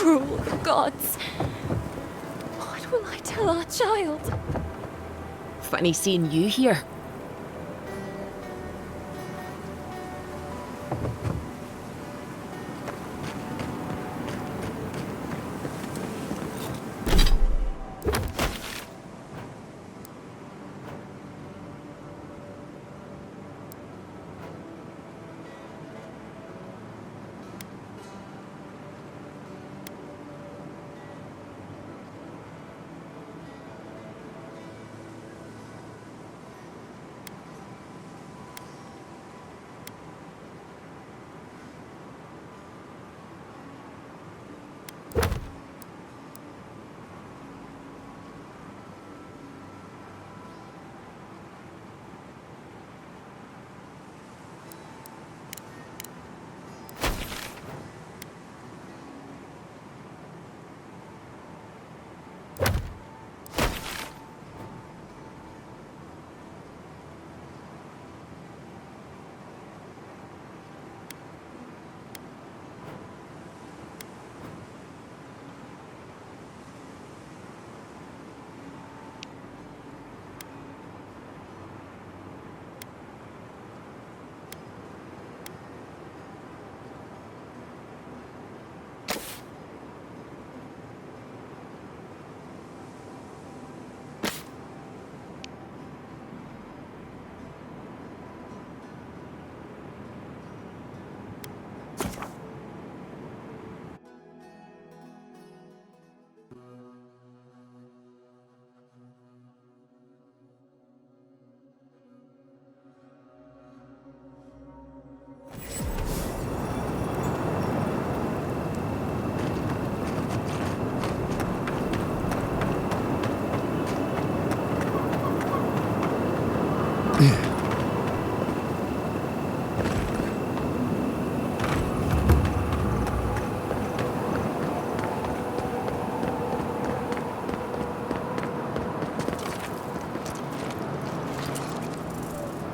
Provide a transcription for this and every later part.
cruel gods. What will I tell our child? Funny seeing you here.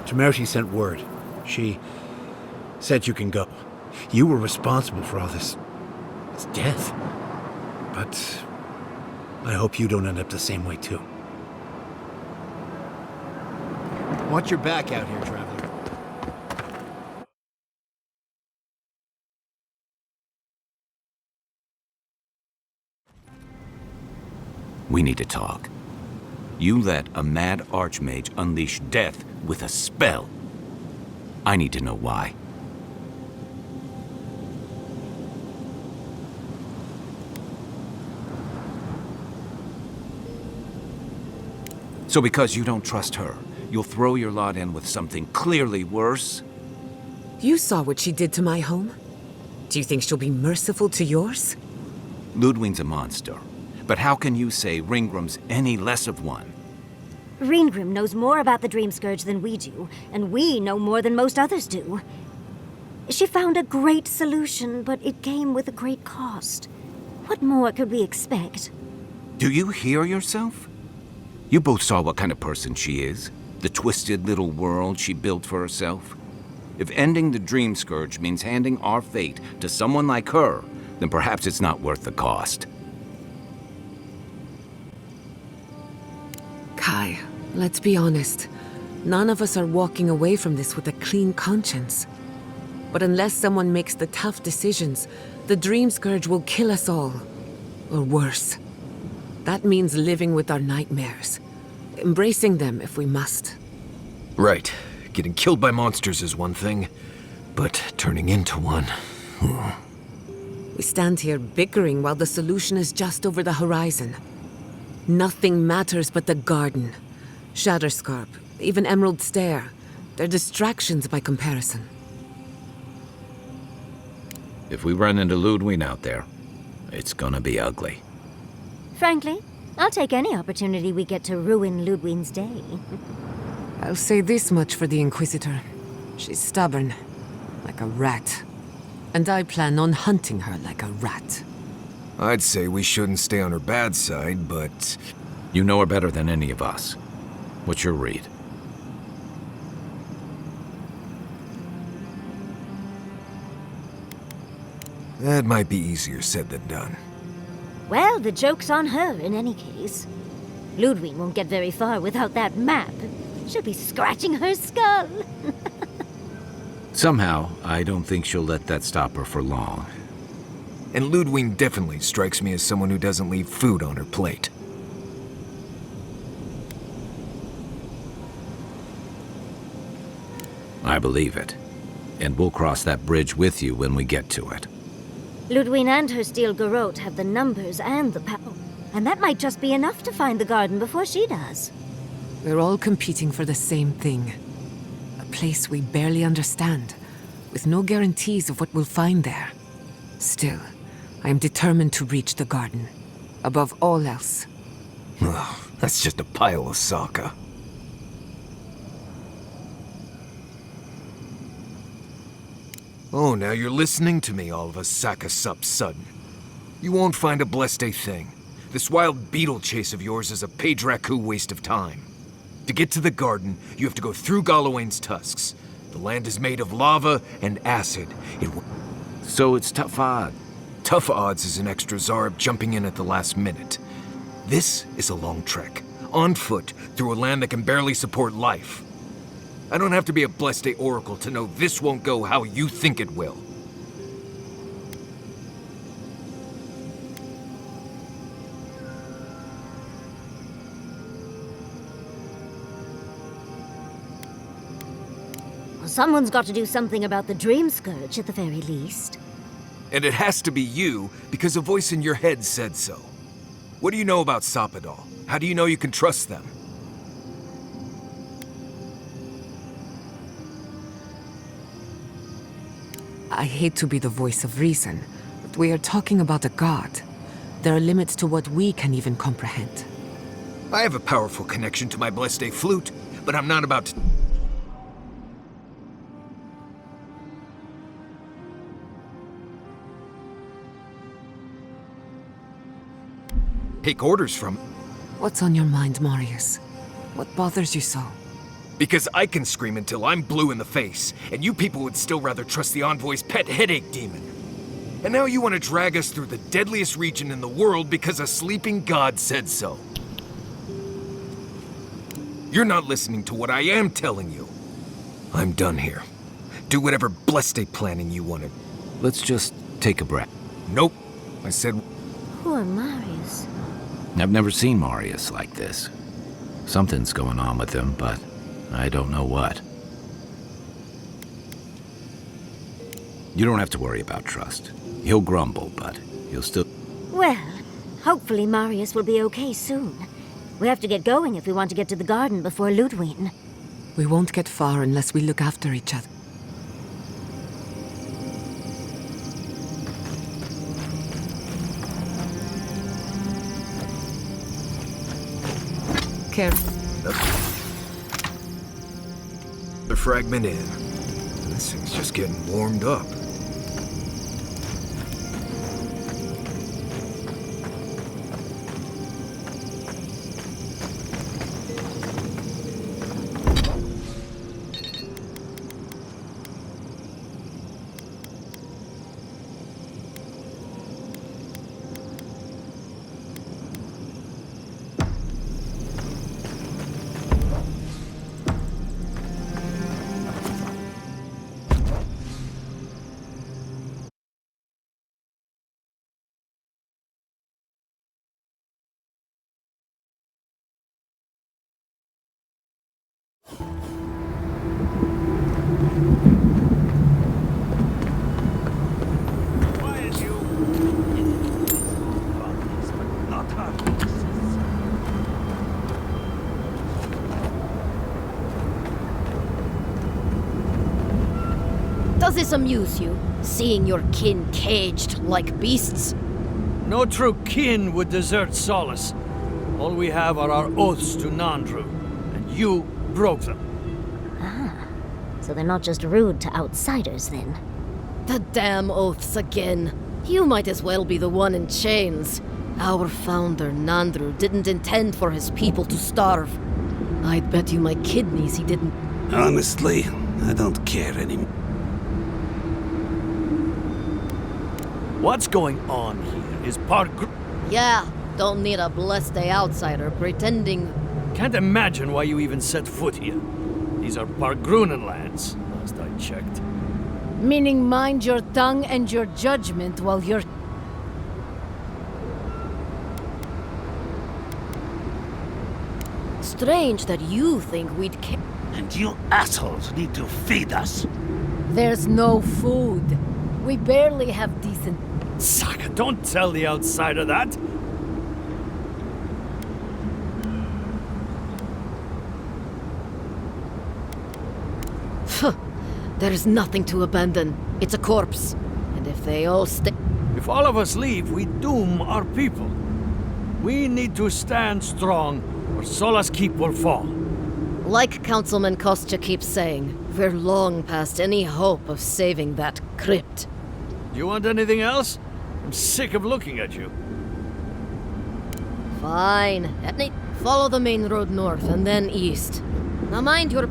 Temerity sent word. She said you can go. You were responsible for all this death. But I hope you don't end up the same way too. Watch your back out here, traveler. We need to talk. You let a mad archmage unleash death with a spell. I need to know why. So because you don't trust her, you'll throw your lot in with something clearly worse? You saw what she did to my home. Do you think she'll be merciful to yours? Ludwig's a monster. But how can you say Ringram's any less of one? Ringrim knows more about the Dream Scourge than we do, and we know more than most others do. She found a great solution, but it came with a great cost. What more could we expect? Do you hear yourself? You both saw what kind of person she is. The twisted little world she built for herself. If ending the Dream Scourge means handing our fate to someone like her, then perhaps it's not worth the cost. Kai, let's be honest. None of us are walking away from this with a clean conscience. But unless someone makes the tough decisions, the Dream Scourge will kill us all. Or worse. That means living with our nightmares. Embracing them if we must. Right. Getting killed by monsters is one thing, but turning into one... We stand here bickering while the solution is just over the horizon. Nothing matters but the garden. Shatterscarp, even Emerald Stair. They're distractions by comparison. If we run into Ludwig out there, it's gonna be ugly. Frankly, I'll take any opportunity we get to ruin Ludwig's day. I'll say this much for the Inquisitor. She's stubborn, like a rat. And I plan on hunting her like a rat. I'd say we shouldn't stay on her bad side, but... You know her better than any of us. What's your read? That might be easier said than done. Well, the joke's on her in any case. Ludwig won't get very far without that map. She'll be scratching her skull. Somehow, I don't think she'll let that stop her for long. And Ludwig definitely strikes me as someone who doesn't leave food on her plate. I believe it. And we'll cross that bridge with you when we get to it. Ludwig and her steel garrote have the numbers and the power. And that might just be enough to find the garden before she does. We're all competing for the same thing. A place we barely understand, with no guarantees of what we'll find there. Still, I am determined to reach the garden. Above all else. Ugh, that's just a pile of Sokka. Oh, now you're listening to me, all of a Sokka sup sudden. You won't find a blessed a thing. This wild beetle chase of yours is a Padraku waste of time. To get to the garden, you have to go through Galawain's tusks. The land is made of lava and acid. So it's tough odd. Tough odds is an extra Zarb jumping in at the last minute. This is a long trek, on foot, through a land that can barely support life. I don't have to be a Blessed Oracle to know this won't go how you think it will. Well, someone's got to do something about the Dream Scourge at the very least. And it has to be you, because a voice in your head said so. What do you know about Soppadal? How do you know you can trust them? I hate to be the voice of reason, but we are talking about a god. There are limits to what we can even comprehend. I have a powerful connection to my Blessed flute, but I'm not about to... take orders from... What's on your mind, Marius? What bothers you so? Because I can scream until I'm blue in the face, and you people would still rather trust the Envoy's pet headache demon. And now you want to drag us through the deadliest region in the world because a sleeping god said so. You're not listening to what I am telling you. I'm done here. Do whatever blessed planning you wanted. Let's just take a breath. Nope. I said... Poor Marius. I've never seen Marius like this. Something's going on with him, but I don't know what. You don't have to worry about trust. He'll grumble, but he'll still... Well, hopefully Marius will be okay soon. We have to get going if we want to get to the garden before Ludwig. We won't get far unless we look after each other. Careful. The fragment in. This thing's just getting warmed up. Does this amuse you, seeing your kin caged like beasts? No true kin would desert Solace. All we have are our oaths to Nandru, and you broke them. So they're not just rude to outsiders, then. The damn oaths again. You might as well be the one in chains. Our founder, Nandru, didn't intend for his people to starve. I'd bet you my kidneys he didn't. Honestly, I don't care anymore. What's going on here is Yeah, don't need a blessed day outsider pretending. Can't imagine why you even set foot here. These are Bargrunen lands, last I checked. Meaning mind your tongue and your judgment while you're... Strange that you think we'd care. And you assholes need to feed us. There's no food. We barely have decent... Saka, don't tell the outsider that! There's nothing to abandon. It's a corpse. And if they all stay... If all of us leave, we doom our people. We need to stand strong, or Solace Keep will fall. Like Councilman Kostya keeps saying, we're long past any hope of saving that crypt. Do you want anything else? I'm sick of looking at you. Fine. Follow the main road north and then east. Now mind your...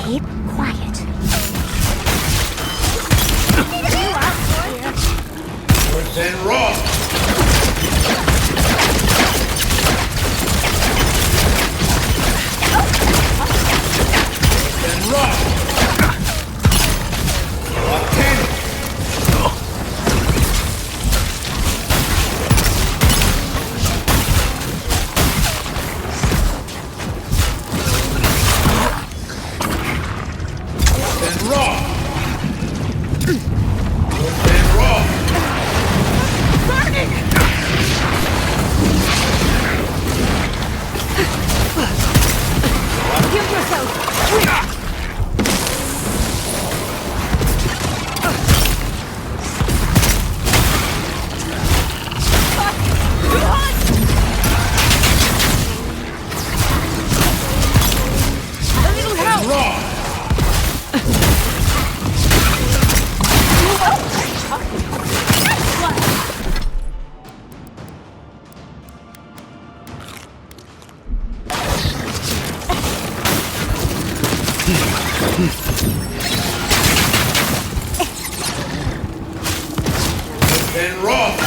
Keep quiet. Then rock! Then rock! Then rock! Then rock! Give yourself. Then rock! Then rock!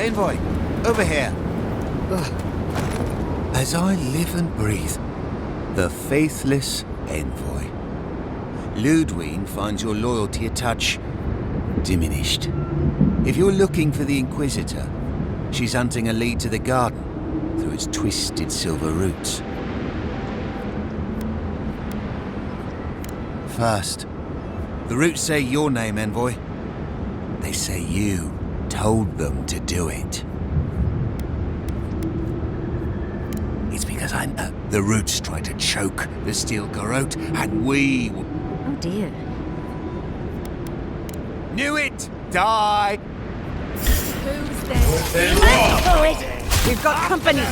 Envoy, over here. As I live and breathe, the faithless Envoy. Ludwine finds your loyalty a touch diminished. If you're looking for the Inquisitor, she's hunting a lead to the garden through its twisted silver roots. First, the roots say your name, Envoy. They say you told them to do it. It's because I know the roots tried to choke the steel garrote, and we... Oh dear. Knew it! Die! Who's there? We've got company!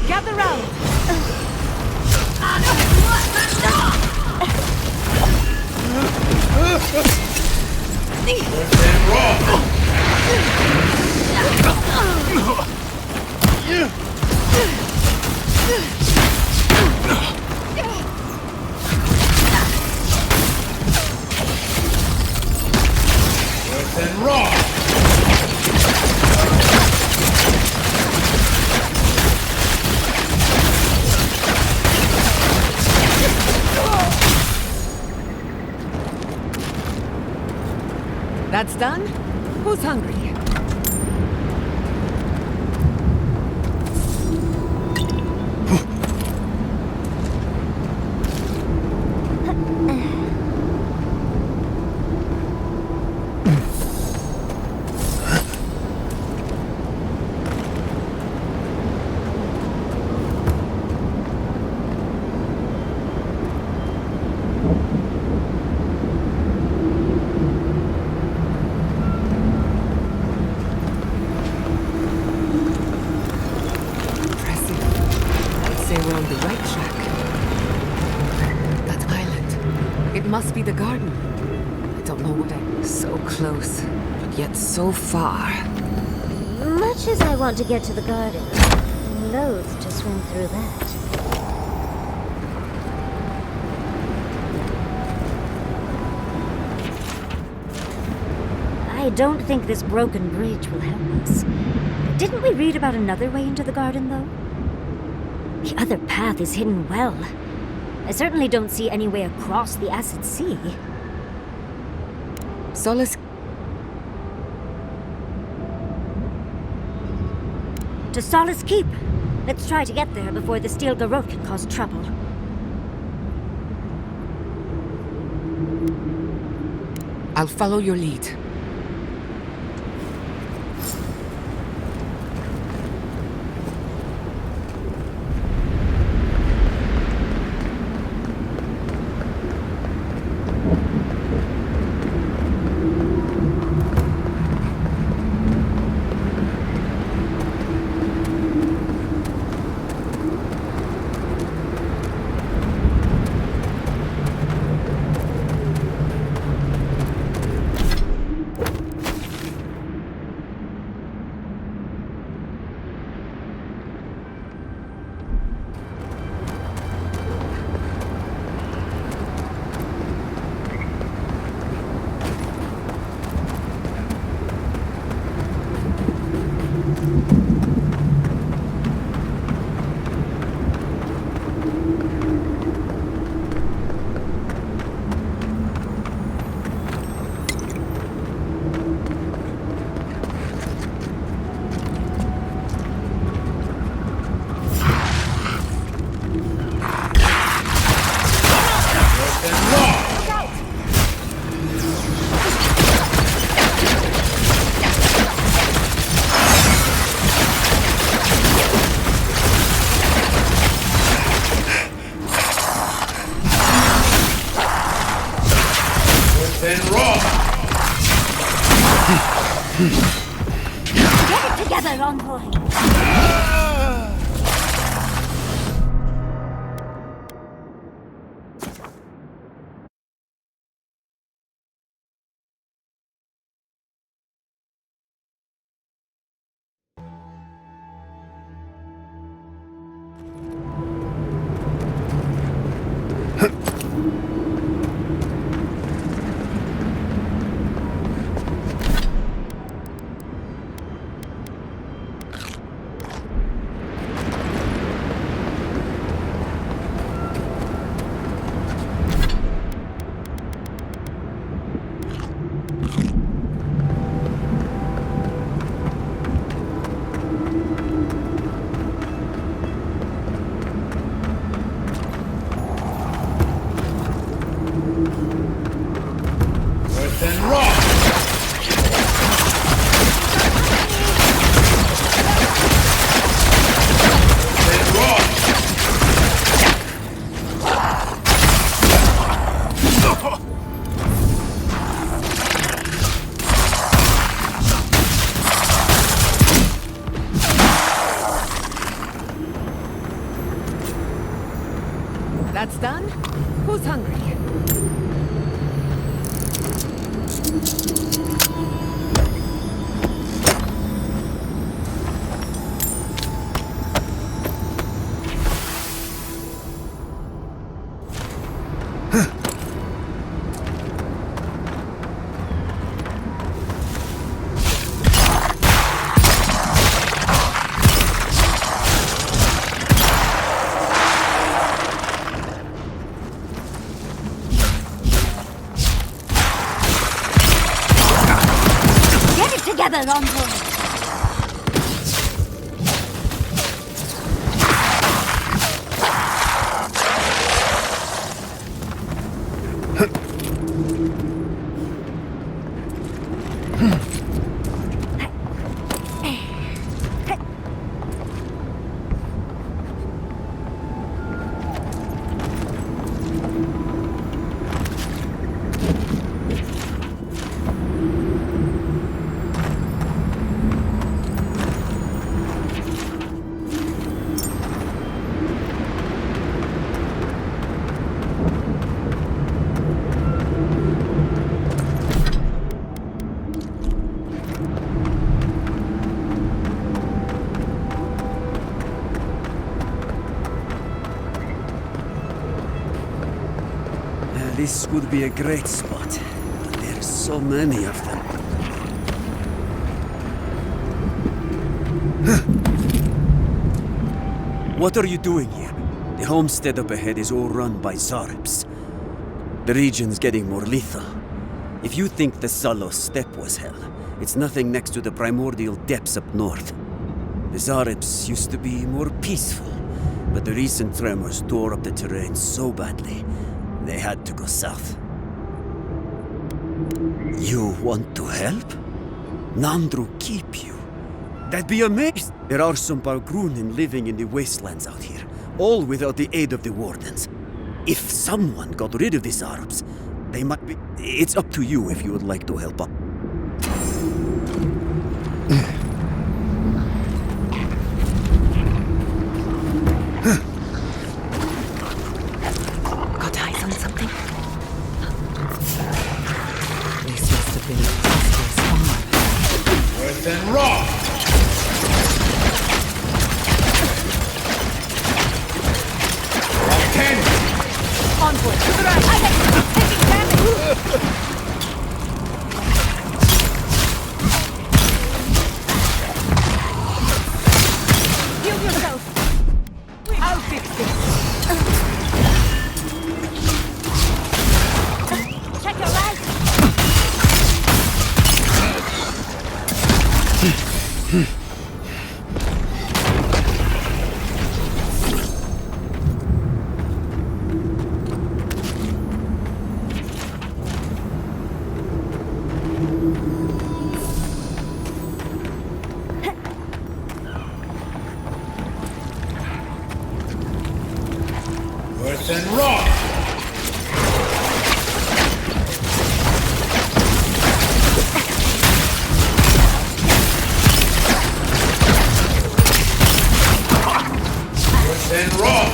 Gather round! That's done? Who's hungry? We're on the right track. That island. It must be the garden. I don't know what I... So close, but yet so far. Much as I want to get to the garden, I'm loath to swim through that. I don't think this broken bridge will help us. Didn't we read about another way into the garden, though? The other path is hidden well. I certainly don't see any way across the acid sea. Solace... To Solace Keep. Let's try to get there before the steel garrote can cause trouble. I'll follow your lead. Get it together, Envoy! That's done? Who's hungry? Together, Lonzo! This would be a great spot, but there's so many of them. What are you doing here? The homestead up ahead is all run by Zaribs. The region's getting more lethal. If you think the Salos steppe was hell, it's nothing next to the primordial depths up north. The Zaribs used to be more peaceful, but the recent tremors tore up the terrain so badly, they had to go south. You want to help? Nandru keep you? That'd be amazing! There are some Balgrunin living in the wastelands out here, all without the aid of the Wardens. If someone got rid of these Arabs, they might be... It's up to you if you would like to help out. Got eyes on something? This must have been a prosperous farm. Earth and rock! Onward, to the right! Taking damage! Heal yourself! I'll fix this! Check your right! Earth and rock! Earth and rock!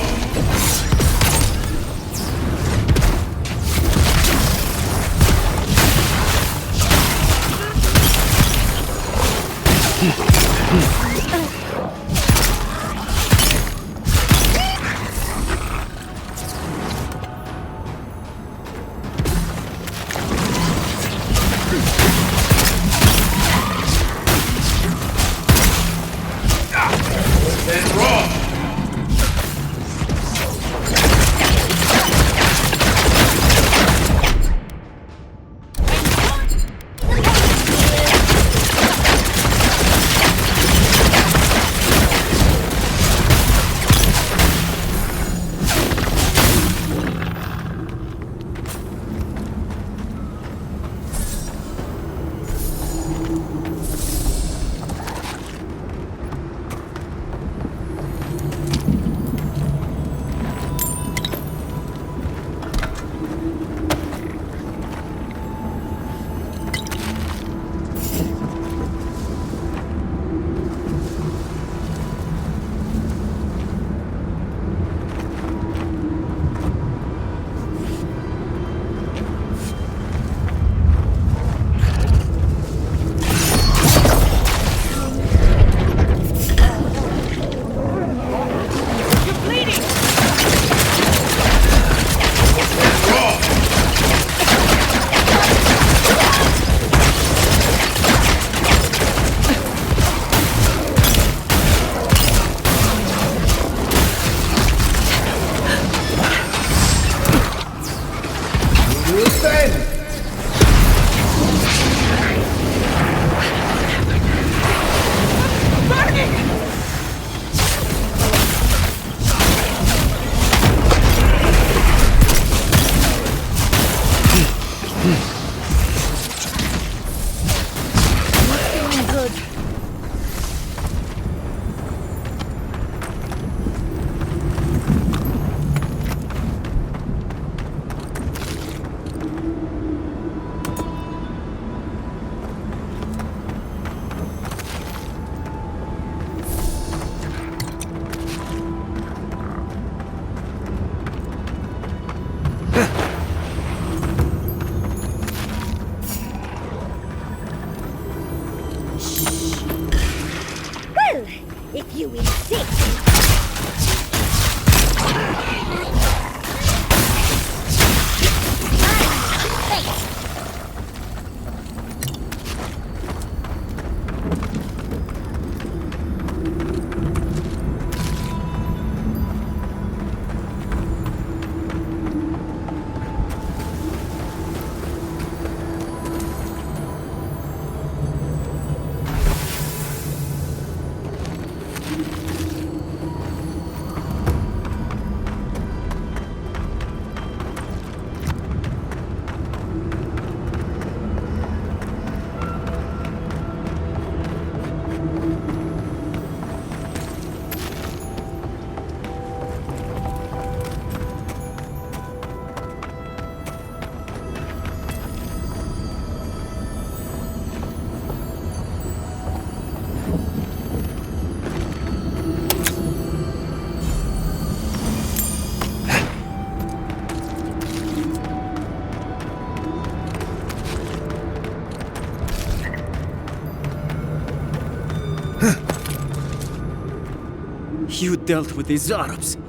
You dealt with the Zarabs.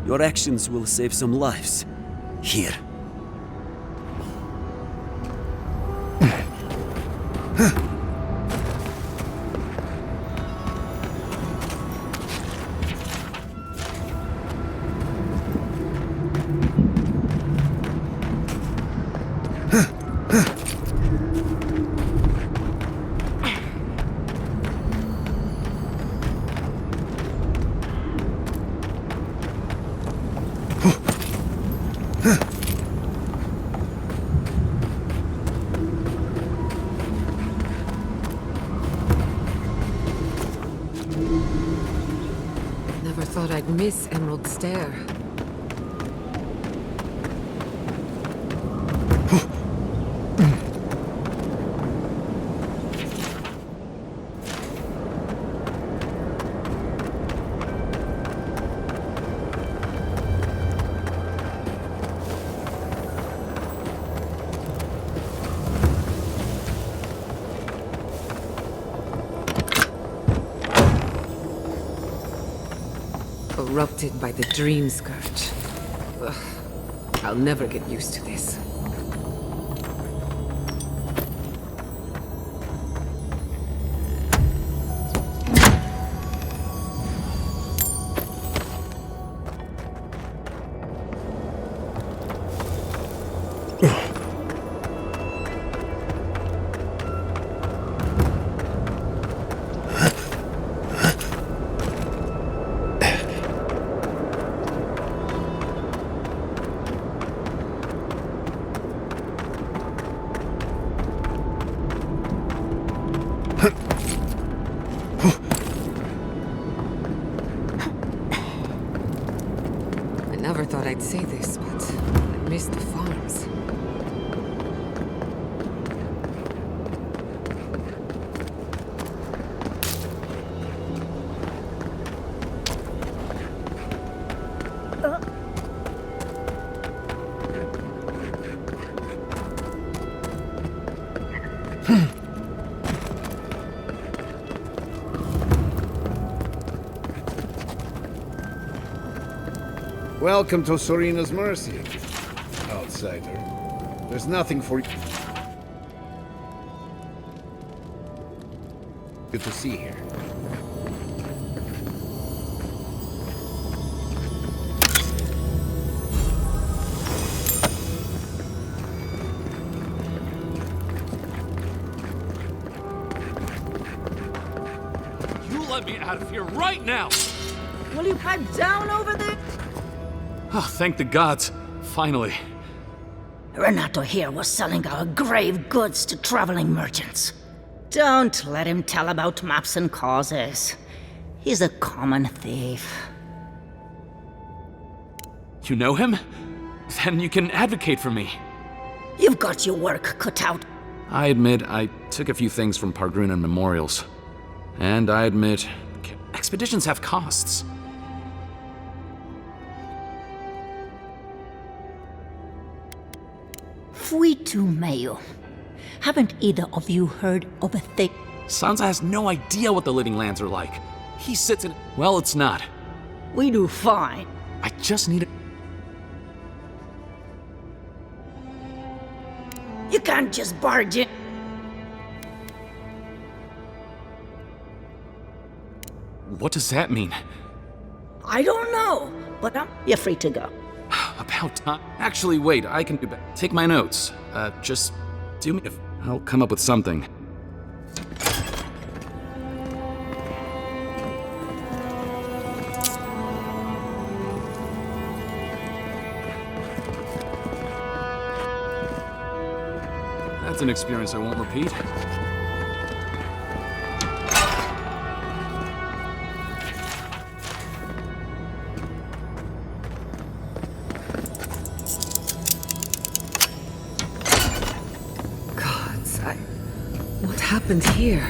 Your actions will save some lives. Here. Never thought I'd miss Emerald Stair. Corrupted by the Dream Scourge. Ugh. I'll never get used to this. I never thought I'd say this, but I miss the farms. Welcome to Serena's Mercy, outsider. There's nothing for you to see here. You let me out of here right now! Will you pipe down over there? Oh, thank the gods. Finally. Renato here was selling our grave goods to traveling merchants. Don't let him tell about maps and causes. He's a common thief. You know him? Then you can advocate for me. You've got your work cut out. I admit I took a few things from Pargruna memorials. And I admit, expeditions have costs. Fuitu Mayo. Haven't either of you heard of a thing? Sansa has no idea what the Living Lands are like. He sits in... Well, it's not. We do fine. I just need a... You can't just barge in. What does that mean? I don't know, but you're free to go. About time. Actually, wait, I can do better. Take my notes. Just do me if I'll come up with something. That's an experience I won't repeat. What happened here?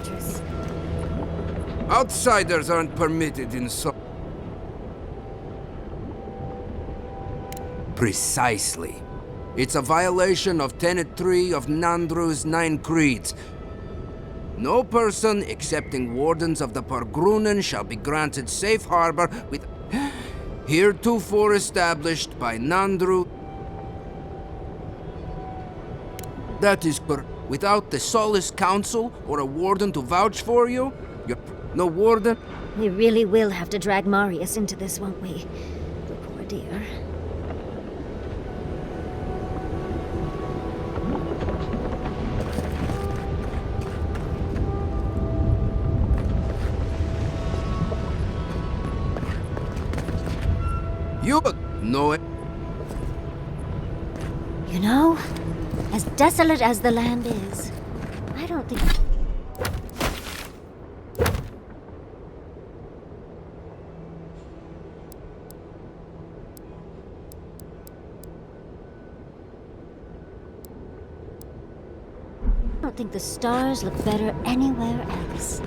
fortress. Outsiders aren't permitted in Precisely. It's a violation of Tenet 3 of Nandru's 9 creeds. No person excepting wardens of the Pargrunen shall be granted safe harbor with heretofore established by Nandru. That is without the Solace Council or a warden to vouch for you? You're no warden? We really will have to drag Marius into this, won't we? The poor dear. You know it. You know, as desolate as the land is, I don't think... I don't think the stars look better anywhere else.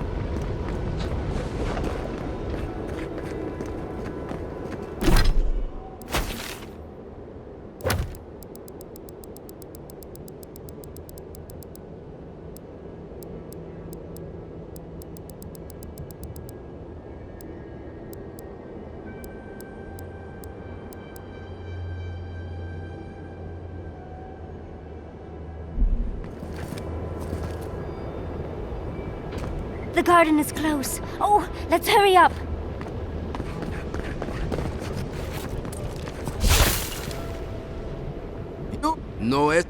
The garden is close. Oh, let's hurry up. You know it.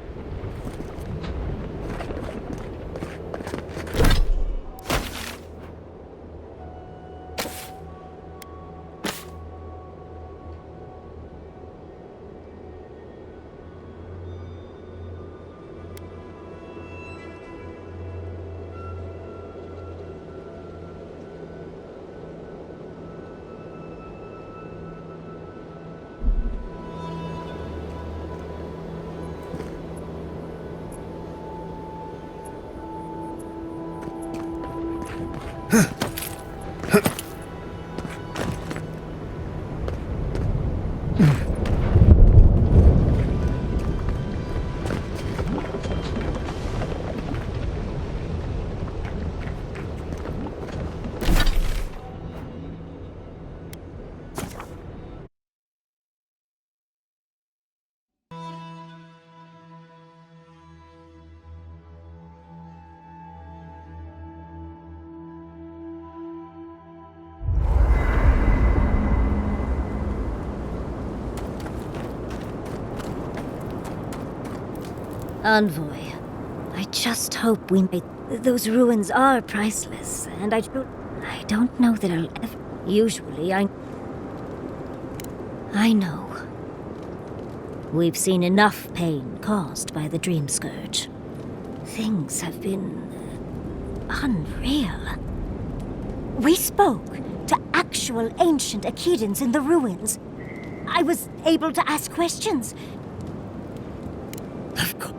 Envoy, I just hope we made... Those ruins are priceless, and I don't know that I'll ever... Usually, I know. We've seen enough pain caused by the Dream Scourge. Things have been... unreal. We spoke to actual ancient Akedans in the ruins. I was able to ask questions. Of course.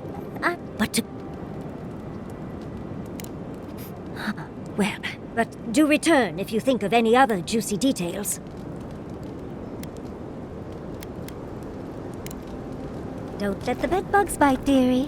But to... Well, but do return if you think of any other juicy details. Don't let the bedbugs bite, dearie.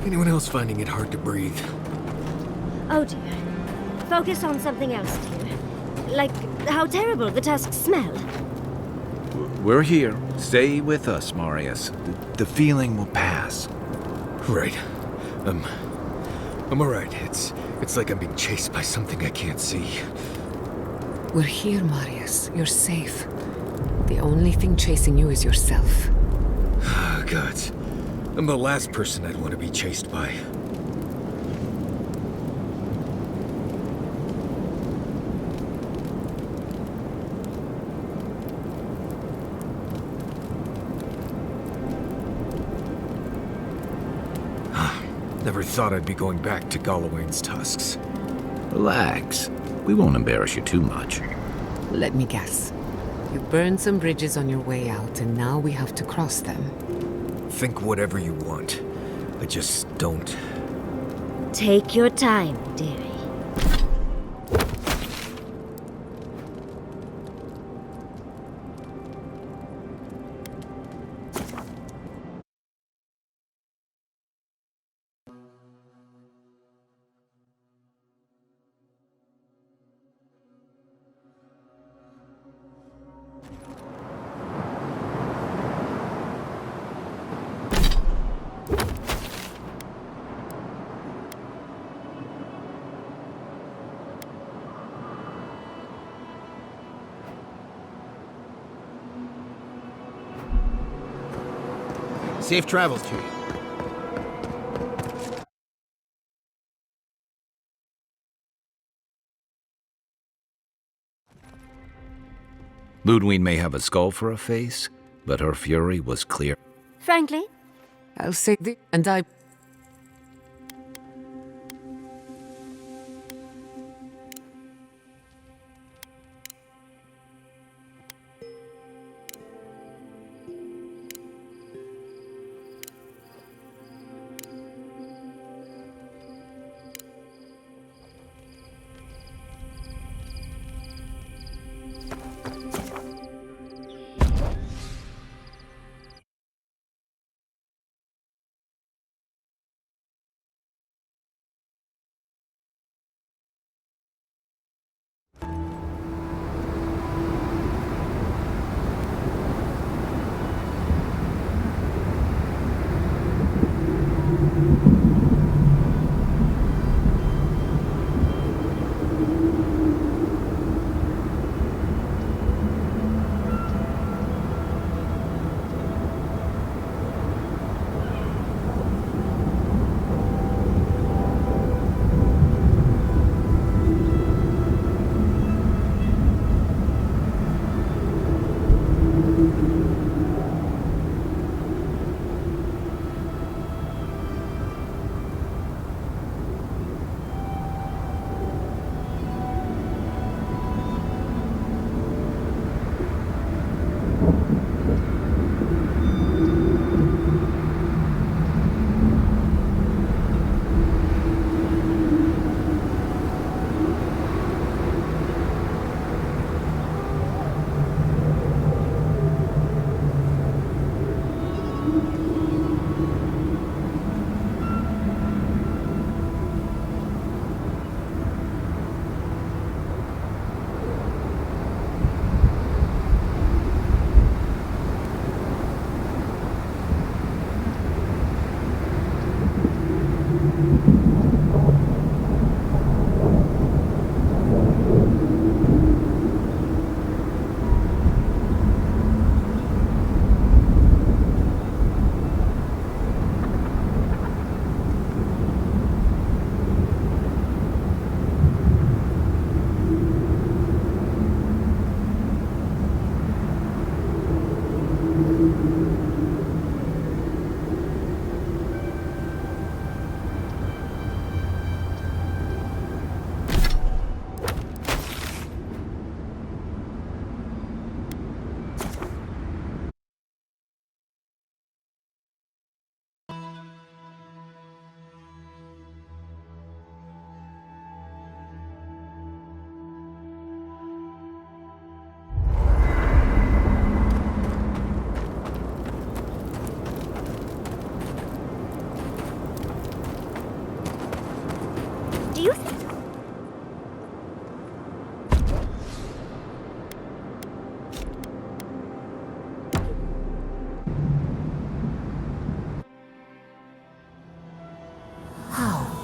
Anyone else finding it hard to breathe? Oh dear. Focus on something else, dear. Like how terrible the tusks smell. We're here. Stay with us, Marius. The feeling will pass. Right. I'm alright. It's like I'm being chased by something I can't see. We're here, Marius. You're safe. The only thing chasing you is yourself. God. I'm the last person I'd want to be chased by. Never thought I'd be going back to Galawain's tusks. Relax. We won't embarrass you too much. Let me guess. You burned some bridges on your way out, and now we have to cross them. Think whatever you want. I just don't. Take your time, dearie. Safe travels to you. Ludwig may have a skull for a face, but her fury was clear. Frankly, I'll say the... and I...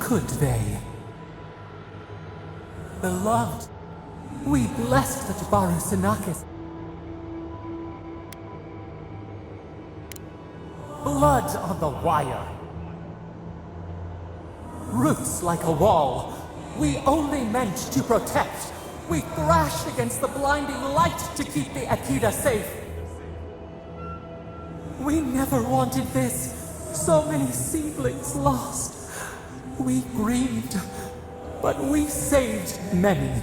could they? Beloved, we blessed the Tabaru Sinakis. Blood on the wire. Roots like a wall. We only meant to protect. We thrashed against the blinding light to keep the Akita safe. We never wanted this. So many seedlings lost. We grieved, but we saved many.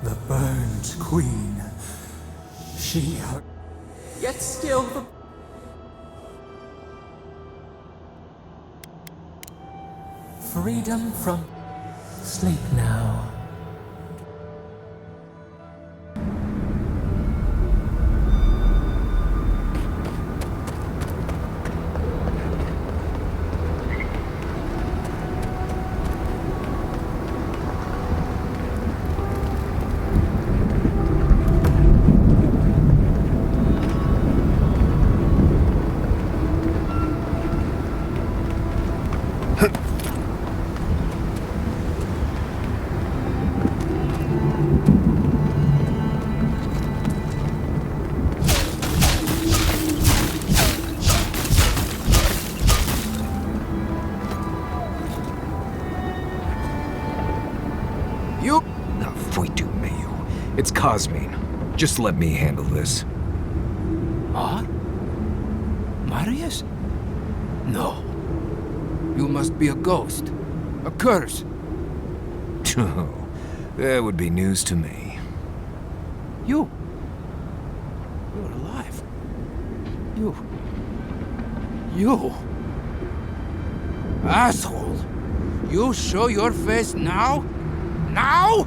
The burned queen. She... Yet still the... Freedom from... Sleep now. It's Cosmine. Just let me handle this. Huh? Marius? No. You must be a ghost. A curse. Oh, that would be news to me. You're alive. You... Asshole! You show your face now? Now?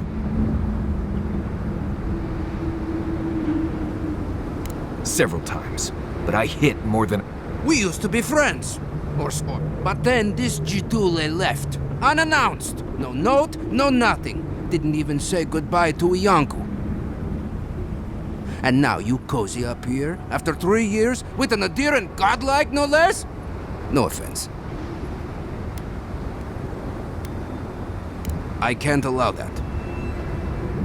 Several times, but I hit more than... We used to be friends. Or so. But then this Jitule left. Unannounced. No note, no nothing. Didn't even say goodbye to Iancu. And now you cozy up here, after 3 years, with an adherent godlike, no less? No offense. I can't allow that.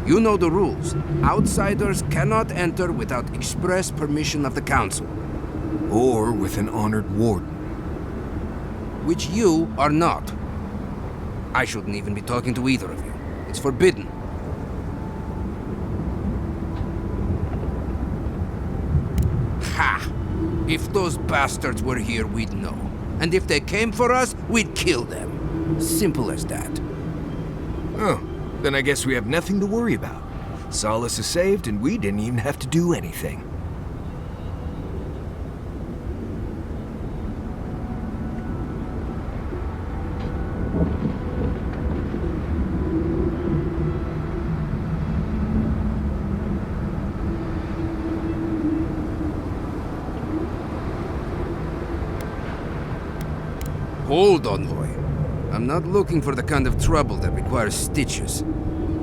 You know the rules. Outsiders cannot enter without express permission of the council. Or with an honored warden. Which you are not. I shouldn't even be talking to either of you. It's forbidden. Ha! If those bastards were here, we'd know. And if they came for us, we'd kill them. Simple as that. Oh. Then I guess we have nothing to worry about. Solace is saved, and we didn't even have to do anything. Hold on, boy. I'm not looking for the kind of trouble that requires stitches.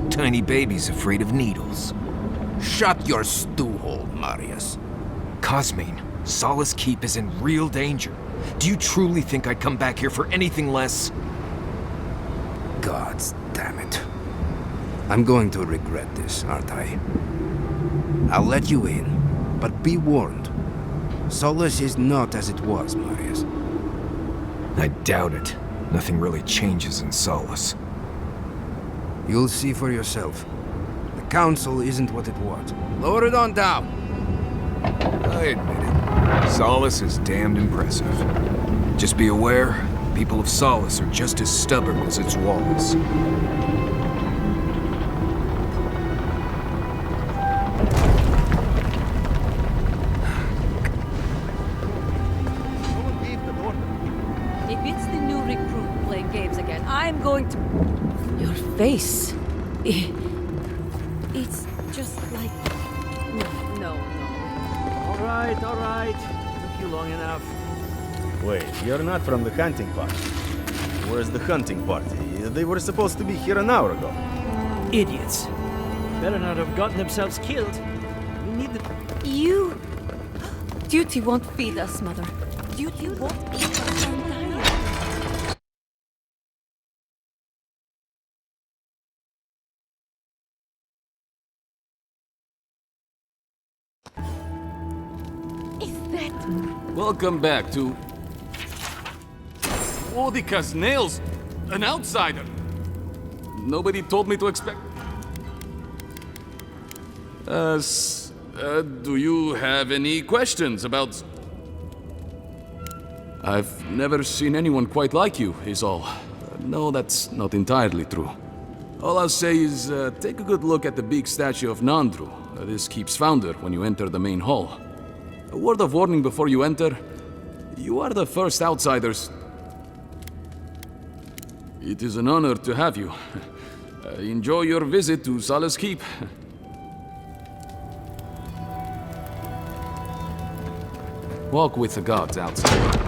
Tiny babies afraid of needles. Shut your stew hole, Marius. Cosmine, Solace Keep is in real danger. Do you truly think I'd come back here for anything less? Gods damn it. I'm going to regret this, aren't I? I'll let you in, but be warned. Solace is not as it was, Marius. I doubt it. Nothing really changes in Solace. You'll see for yourself. The council isn't what it was. Lower it on down. I admit it. Solace is damned impressive. Just be aware, people of Solace are just as stubborn as its walls. If it's the new recruit playing games again, I'm going to... Your face. It's just like... No. All right. Took you long enough. Wait, you're not from the hunting party. Where's the hunting party? They were supposed to be here an hour ago. Idiots. Better not have gotten themselves killed. We need the... You... Duty won't feed us, Mother. Duty won't be for some time. Is that... Welcome back to... Odica's nails! An outsider! Nobody told me to expect... do you have any questions about... I've never seen anyone quite like you, is all. No, that's not entirely true. All I'll say is, take a good look at the big statue of Nandru. This keeps founder when you enter the main hall. A word of warning before you enter. You are the first outsiders. It is an honor to have you. Enjoy your visit to Sala's Keep. Walk with the gods outside.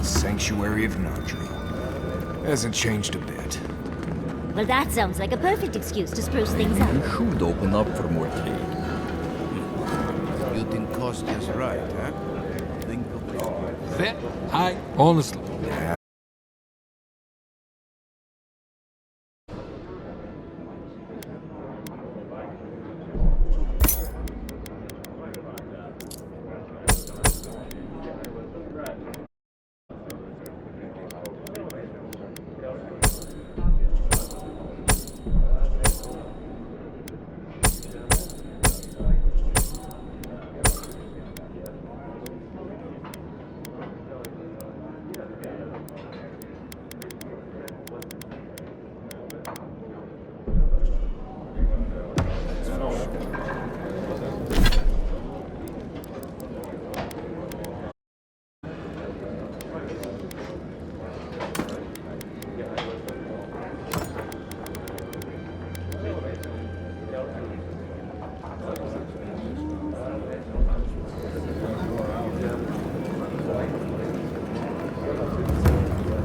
Sanctuary of Nandru. Hasn't changed a bit. Well, that sounds like a perfect excuse to spruce things up. You should open up for more trade. You think Costa's right, huh? Think of it. That, I honestly...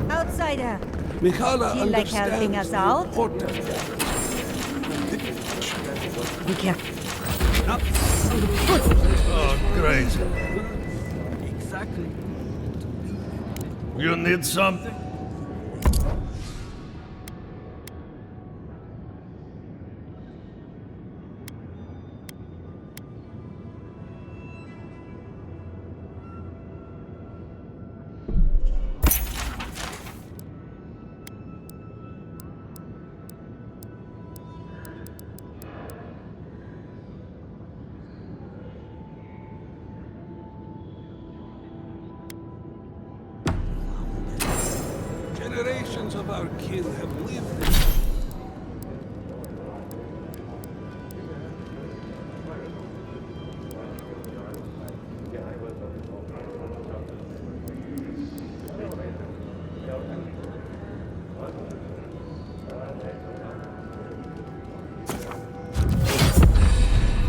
Outsider! Mikhaila Feel like helping us out? Be careful. Oh, great. Exactly. You need something? Generations of our kin have lived.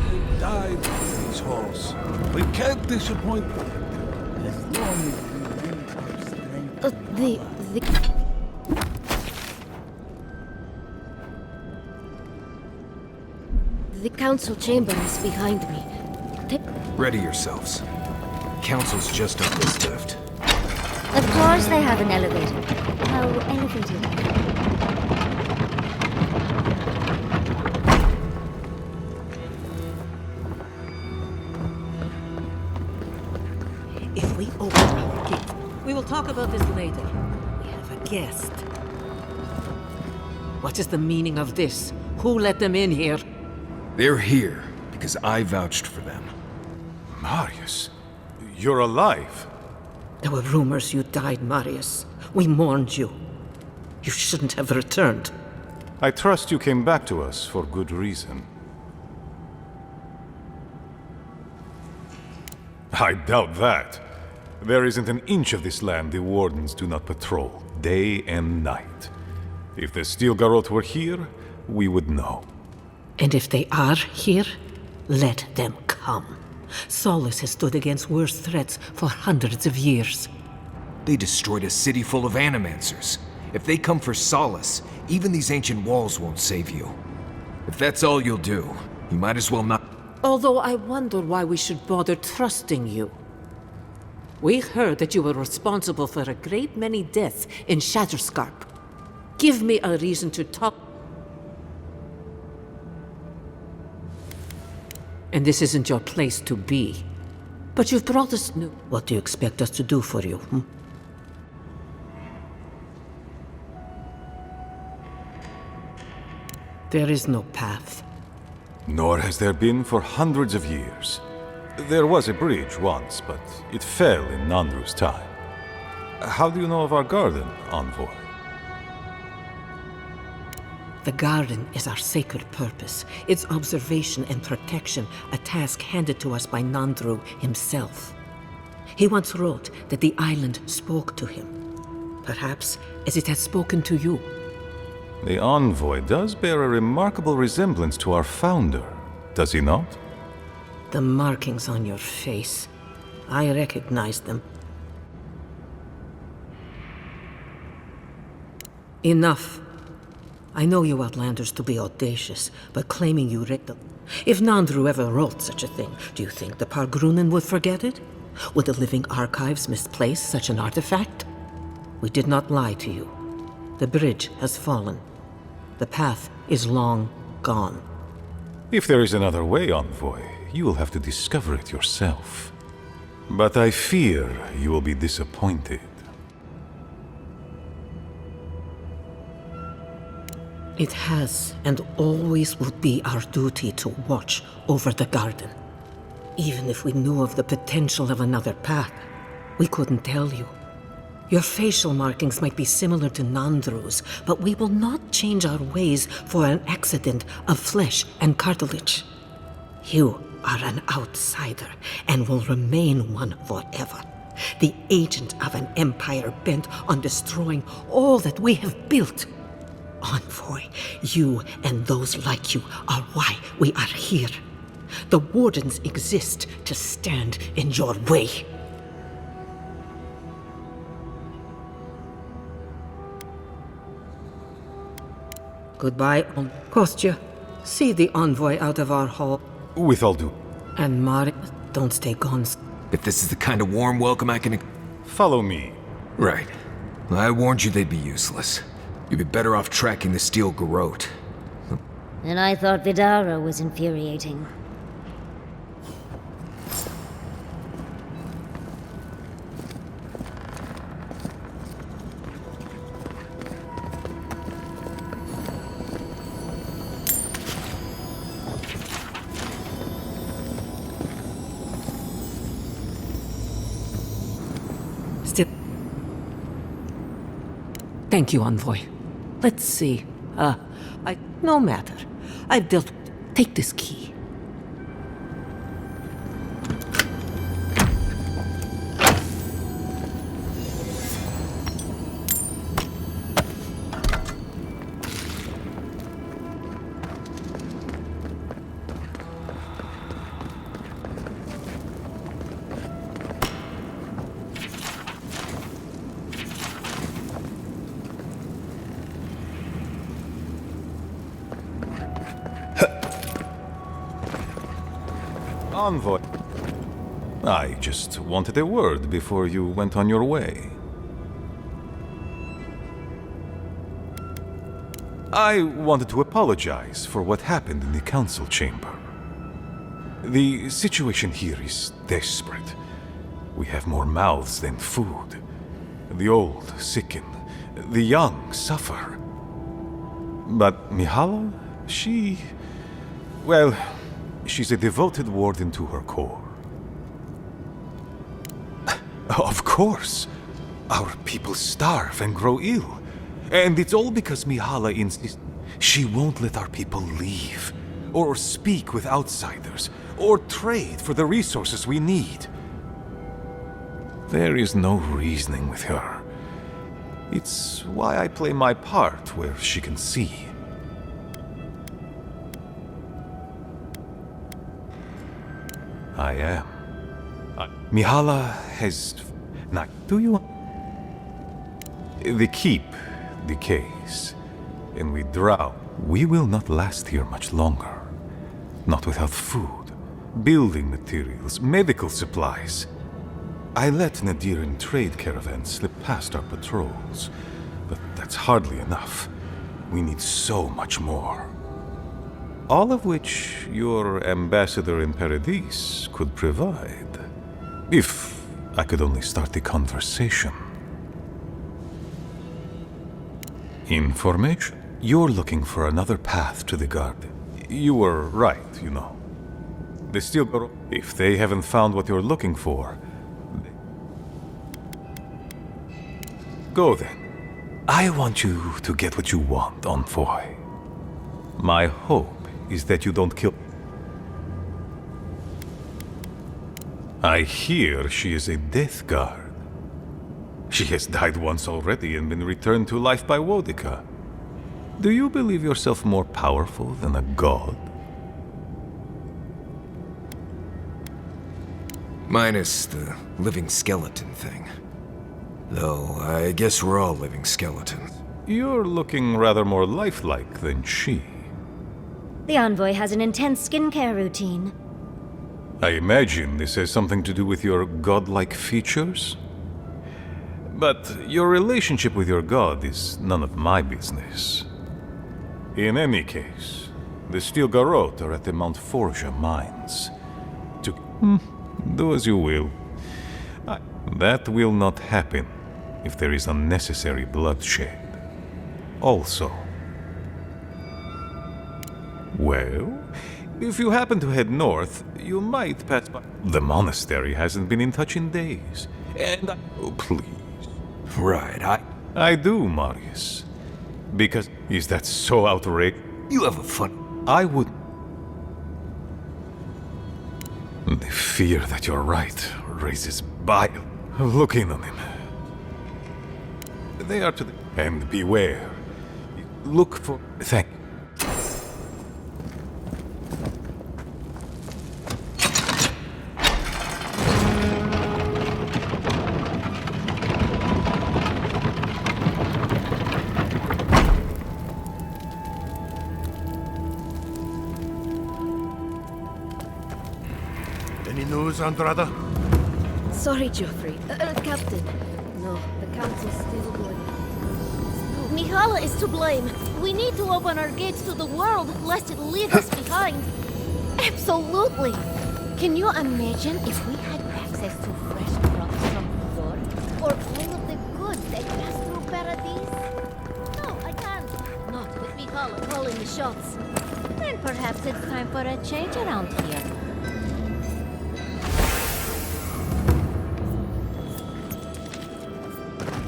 They died in these halls. We can't disappoint them. As long as we use our strength. The council chamber is behind me. Ready yourselves. Council's just up this lift. Of course they have an elevator. How elevated are they? If we open our gate, we will talk about this later. We have a guest. What is the meaning of this? Who let them in here? They're here because I vouched for them. Marius, you're alive. There were rumors you died, Marius. We mourned you. You shouldn't have returned. I trust you came back to us for good reason. I doubt that. There isn't an inch of this land the Wardens do not patrol, day and night. If the Steel Garrote were here, we would know. And if they are here, let them come. Solus has stood against worse threats for hundreds of years. They destroyed a city full of animancers. If they come for Solus, even these ancient walls won't save you. If that's all you'll do, you might as well not... Although I wonder why we should bother trusting you. We heard that you were responsible for a great many deaths in Shatterscarp. Give me a reason to talk. And this isn't your place to be. But you've brought us new. What do you expect us to do for you, There is no path. Nor has there been for hundreds of years. There was a bridge once, but it fell in Nandru's time. How do you know of our garden, Envoy? The garden is our sacred purpose, its observation and protection, a task handed to us by Nandru himself. He once wrote that the island spoke to him, perhaps as it has spoken to you. The Envoy does bear a remarkable resemblance to our founder, does he not? The markings on your face, I recognize them. Enough. I know you Outlanders to be audacious, but claiming you read them. If Nandru ever wrote such a thing, do you think the Pargrunen would forget it? Would the living archives misplace such an artifact? We did not lie to you. The bridge has fallen. The path is long gone. If there is another way, Envoy, you will have to discover it yourself. But I fear you will be disappointed. It has and always will be our duty to watch over the garden. Even if we knew of the potential of another path, we couldn't tell you. Your facial markings might be similar to Nandru's, but we will not change our ways for an accident of flesh and cartilage. You are an outsider and will remain one forever. The agent of an empire bent on destroying all that we have built. Envoy, you and those like you are why we are here. The Wardens exist to stand in your way. Goodbye, Kostya. See the Envoy out of our hall. With all due. And Mari, don't stay gone. If this is the kind of warm welcome I can... Follow me. Right. I warned you they'd be useless. You'd be better off tracking the steel garrote. And I thought Vidara was infuriating. Thank you, Envoy. Let's see. No matter. I've dealt... Take this key. Envoy. I just wanted a word before you went on your way. I wanted to apologize for what happened in the council chamber. The situation here is desperate. We have more mouths than food. The old sicken, the young suffer. But Mihala, well, she's a devoted warden to her core. Of course. Our people starve and grow ill. And it's all because Mihala insists she won't let our people leave, or speak with outsiders, or trade for the resources we need. There is no reasoning with her. It's why I play my part where she can see. I am. Mihala has... Not... Do you... The keep decays, and we drown. We will not last here much longer. Not without food, building materials, medical supplies. I let Nadiran trade caravans slip past our patrols, but that's hardly enough. We need so much more. All of which your ambassador in Paradis could provide. If I could only start the conversation. Information? You're looking for another path to the garden. You were right, you know. They still... If they haven't found what you're looking for... Go then. I want you to get what you want, Envoy. My hope is that you don't kill... I hear she is a death guard. She has died once already and been returned to life by Wodica. Do you believe yourself more powerful than a god? Minus the living skeleton thing. Though, I guess we're all living skeletons. You're looking rather more lifelike than she. The Envoy has an intense skincare routine. I imagine this has something to do with your godlike features? But your relationship with your god is none of my business. In any case, the Steel Garrote are at the Mount Forja mines. Do as you will. That will not happen if there is unnecessary bloodshed. Also... Well, if you happen to head north, you might pass by... The monastery hasn't been in touch in days. And oh, please. Right, I do, Marius. Because... Is that so outrageous? You have a fun... I would... The fear that you're right raises bile. Look in on him. They are to the... And beware. Look for... Thank... Any news, Andrada? Sorry, Geoffrey. Captain. No, the council's still going. Mihala is to blame. We need to open our gates to the world, lest it leave us behind. Absolutely. Can you imagine if we had access to fresh crops from Thor? Or all of the goods that pass through Paradis? No, I can't. Not with Mihala calling the shots. Then perhaps it's time for a change around here.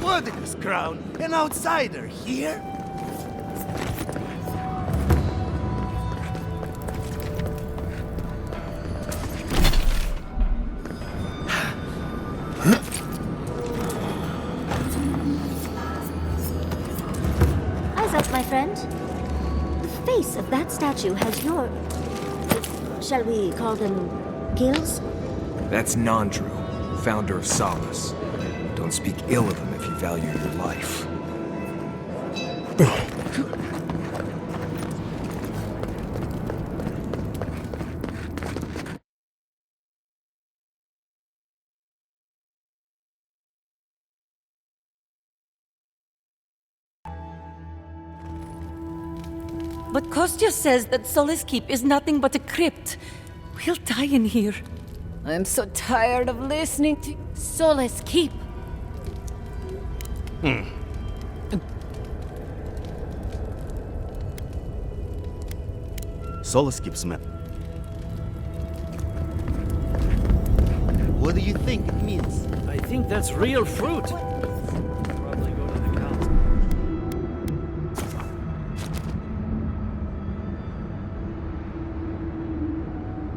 Wodica's crown, an outsider here? Eyes up, my friend. The face of that statue has your... Shall we call them gills? That's Nandru, founder of Solace. Don't speak ill of him if you value your life. But Kostya says that Solace Keep is nothing but a crypt. We'll die in here. I'm so tired of listening to Solace Keep. Solace Keep's map. What do you think it means? I think that's real fruit.